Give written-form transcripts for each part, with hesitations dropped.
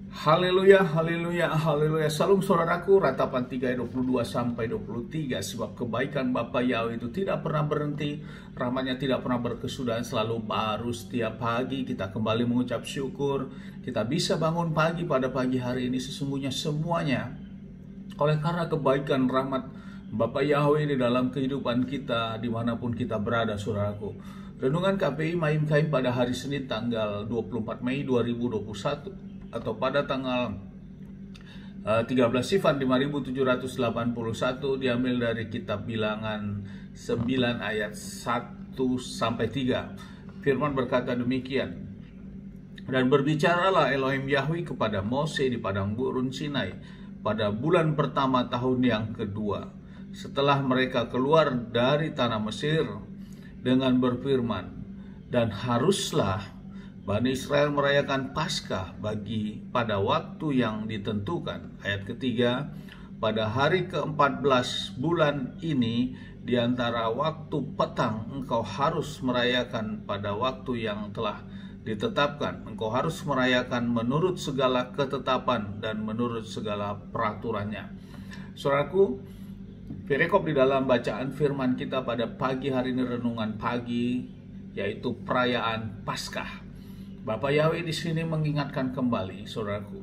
Haleluya, haleluya, haleluya. Salam saudaraku, ratapan 3 ayat 22 sampai 23. Sebab kebaikan Bapa Yahweh itu tidak pernah berhenti, rahmatnya tidak pernah berkesudahan, selalu baru setiap pagi. Kita kembali mengucap syukur, kita bisa bangun pagi pada pagi hari ini sesungguhnya semuanya oleh karena kebaikan rahmat Bapa Yahweh di dalam kehidupan kita dimanapun kita berada, saudaraku. Renungan KPI Mahim Kaim pada hari Senin tanggal 24 Mei 2021 atau pada tanggal 13 Sivan 5781 diambil dari kitab Bilangan 9 ayat 1 sampai 3. Firman berkata demikian. Dan berbicaralah Elohim Yahweh kepada Mose di padang gurun Sinai pada bulan pertama tahun yang kedua, setelah mereka keluar dari tanah Mesir, dengan berfirman, dan haruslah Bani Israel merayakan Paskah pada waktu yang ditentukan. Ayat ketiga, pada hari ke-14 bulan ini, di antara waktu petang, engkau harus merayakan pada waktu yang telah ditetapkan. Engkau harus merayakan menurut segala ketetapan dan menurut segala peraturannya. Saudaraku, Perikop di dalam bacaan firman kita pada pagi hari ini, renungan pagi, yaitu perayaan Paskah. Bapa Yahweh di sini mengingatkan kembali, saudaraku,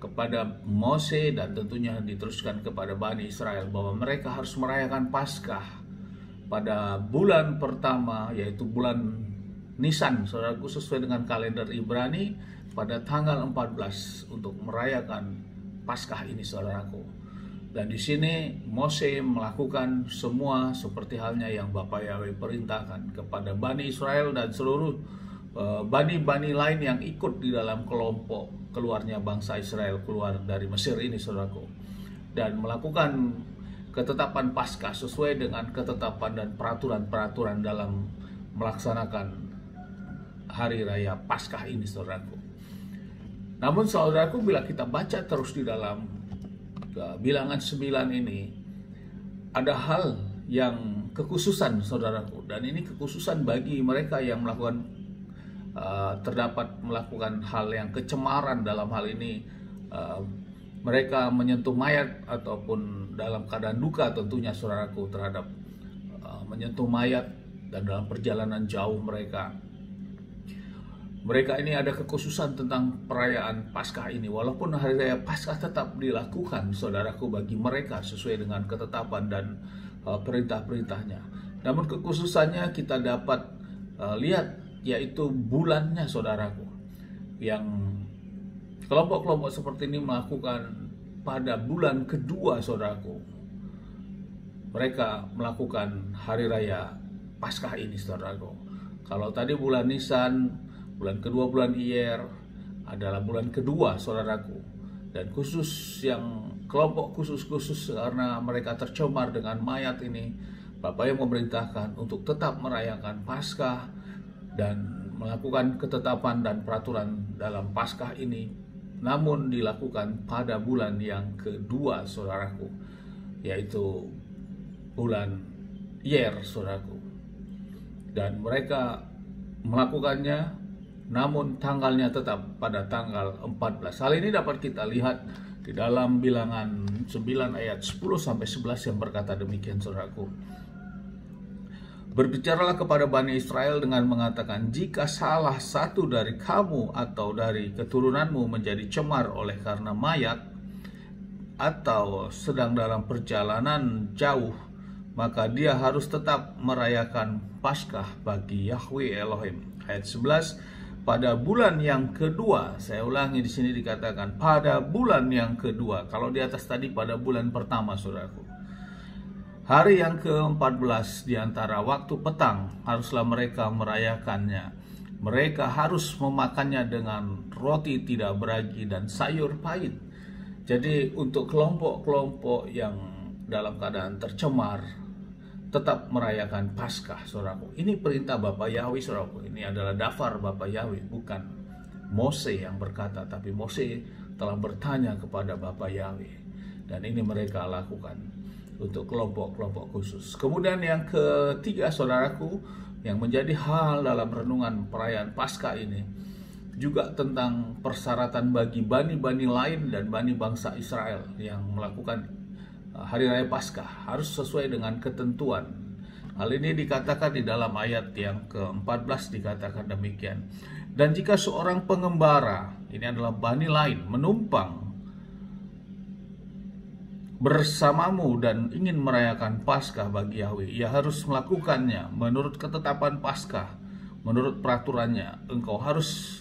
kepada Mose dan tentunya diteruskan kepada Bani Israel bahwa mereka harus merayakan Paskah pada bulan pertama, yaitu bulan Nisan, saudaraku, sesuai dengan kalender Ibrani pada tanggal 14 untuk merayakan Paskah ini, saudaraku. Dan di sini Mose melakukan semua seperti halnya yang Bapa Yahweh perintahkan kepada Bani Israel dan seluruh bani-bani lain yang ikut di dalam kelompok keluarnya bangsa Israel keluar dari Mesir ini, saudaraku, dan melakukan ketetapan Paskah sesuai dengan ketetapan dan peraturan-peraturan dalam melaksanakan hari raya Paskah ini, saudaraku. Namun saudaraku, bila kita baca terus di dalam Bilangan 9 ini, ada hal yang kekhususan, saudaraku, dan ini kekhususan bagi mereka yang melakukan terdapat melakukan hal yang kecemaran. Dalam hal ini mereka menyentuh mayat ataupun dalam keadaan duka tentunya, saudaraku, terhadap menyentuh mayat, dan dalam perjalanan jauh mereka ini ada kekhususan tentang perayaan Paskah ini. Walaupun hari raya Paskah tetap dilakukan, saudaraku, bagi mereka sesuai dengan ketetapan dan perintah-perintahnya. Namun kekhususannya kita dapat lihat, yaitu bulannya, saudaraku, yang kelompok-kelompok seperti ini melakukan pada bulan kedua, saudaraku. Mereka melakukan hari raya Paskah ini, saudaraku. Kalau tadi bulan Nisan, bulan kedua bulan Iyar adalah bulan kedua, saudaraku. Dan khusus yang kelompok khusus karena mereka tercemar dengan mayat ini, Bapak yang memerintahkan untuk tetap merayakan Paskah dan melakukan ketetapan dan peraturan dalam Paskah ini, namun dilakukan pada bulan yang kedua, saudaraku, yaitu bulan Iyar, saudaraku. Dan mereka melakukannya, namun tanggalnya tetap pada tanggal 14. Hal ini dapat kita lihat di dalam Bilangan 9 ayat 10 sampai 11 yang berkata demikian, saudaraku. Berbicaralah kepada Bani Israel dengan mengatakan, jika salah satu dari kamu atau dari keturunanmu menjadi cemar oleh karena mayat, atau sedang dalam perjalanan jauh, maka dia harus tetap merayakan Paskah bagi Yahweh Elohim. Ayat 11, pada bulan yang kedua, saya ulangi di sini dikatakan pada bulan yang kedua. Kalau di atas tadi pada bulan pertama, saudaraku. Hari yang ke-14 di antara waktu petang haruslah mereka merayakannya. Mereka harus memakannya dengan roti tidak beragi dan sayur pahit. Jadi untuk kelompok-kelompok yang dalam keadaan tercemar tetap merayakan Paskah, saudaraku. Ini perintah Bapa Yahweh, saudaraku. Ini adalah daftar Bapa Yahweh, bukan Mose yang berkata, tapi Mose telah bertanya kepada Bapa Yahweh. Dan ini mereka lakukan untuk kelompok-kelompok khusus. Kemudian yang ketiga, saudaraku, yang menjadi hal dalam renungan perayaan Paskah ini, juga tentang persyaratan bagi bani-bani lain dan bani bangsa Israel yang melakukan Hari Raya Paskah harus sesuai dengan ketentuan. Hal ini dikatakan di dalam ayat yang ke-14 dikatakan demikian. Dan jika seorang pengembara, ini adalah bani lain, menumpang bersamamu dan ingin merayakan Paskah bagi Yahweh, ia harus melakukannya menurut ketetapan Paskah, menurut peraturannya. Engkau harus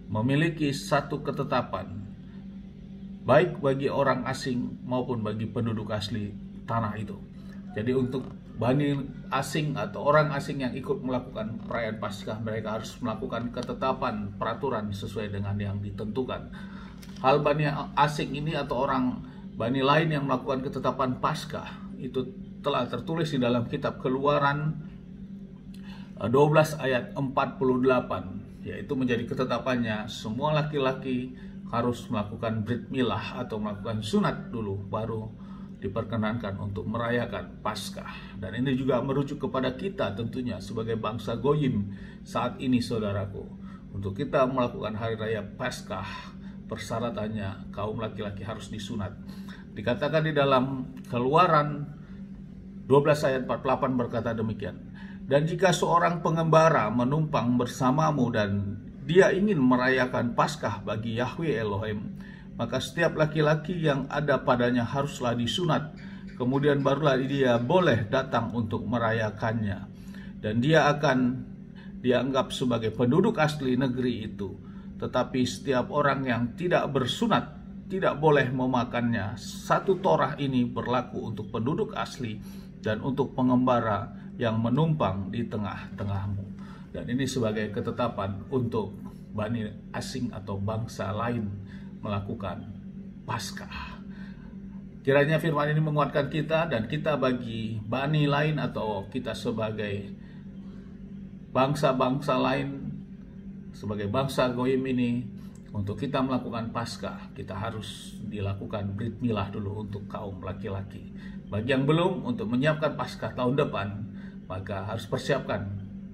memiliki satu ketetapan, baik bagi orang asing maupun bagi penduduk asli tanah itu. Jadi untuk bani asing atau orang asing yang ikut melakukan perayaan Paskah, mereka harus melakukan ketetapan peraturan sesuai dengan yang ditentukan. Hal bani asing ini atau orang bani lain yang melakukan ketetapan Paskah itu telah tertulis di dalam kitab Keluaran 12 ayat 48, yaitu menjadi ketetapannya semua laki-laki harus melakukan brit milah atau melakukan sunat dulu baru diperkenankan untuk merayakan Paskah. Dan ini juga merujuk kepada kita tentunya sebagai bangsa Goyim saat ini, saudaraku. Untuk kita melakukan Hari Raya Paskah, persyaratannya kaum laki-laki harus disunat. Dikatakan di dalam Keluaran 12 ayat 48 berkata demikian. Dan jika seorang pengembara menumpang bersamamu dan dia ingin merayakan Paskah bagi Yahweh Elohim, maka setiap laki-laki yang ada padanya haruslah disunat. Kemudian barulah dia boleh datang untuk merayakannya. Dan dia akan dianggap sebagai penduduk asli negeri itu. Tetapi setiap orang yang tidak bersunat tidak boleh memakannya. Satu Torah ini berlaku untuk penduduk asli dan untuk pengembara yang menumpang di tengah-tengahmu. Dan ini sebagai ketetapan untuk bani asing atau bangsa lain melakukan Paskah. Kiranya firman ini menguatkan kita dan kita bagi bani lain atau kita sebagai bangsa-bangsa lain, sebagai bangsa Goyim ini, untuk kita melakukan Paskah, kita harus dilakukan brit milah dulu untuk kaum laki-laki. Bagi yang belum, untuk menyiapkan Paskah tahun depan, maka harus persiapkan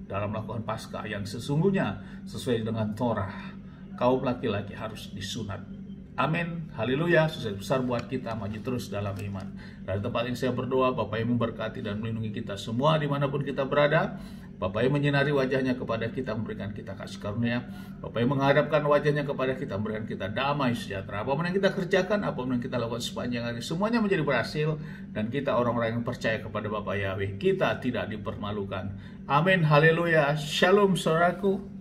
dalam melakukan Paskah yang sesungguhnya sesuai dengan Torah. Kaum laki-laki harus disunat. Amin, haleluya, sukses besar buat kita maju terus dalam iman. Dari tempat ini saya berdoa, Bapak yang memberkati dan melindungi kita semua dimanapun kita berada. Bapak yang menyinari wajahnya kepada kita, memberikan kita kasih karunia. Bapak yang menghadapkan wajahnya kepada kita, memberikan kita damai sejahtera. Apapun yang kita kerjakan, apapun yang kita lakukan sepanjang hari, semuanya menjadi berhasil. Dan kita orang-orang yang percaya kepada Bapak Yahweh, kita tidak dipermalukan. Amin, haleluya, shalom saudaraku.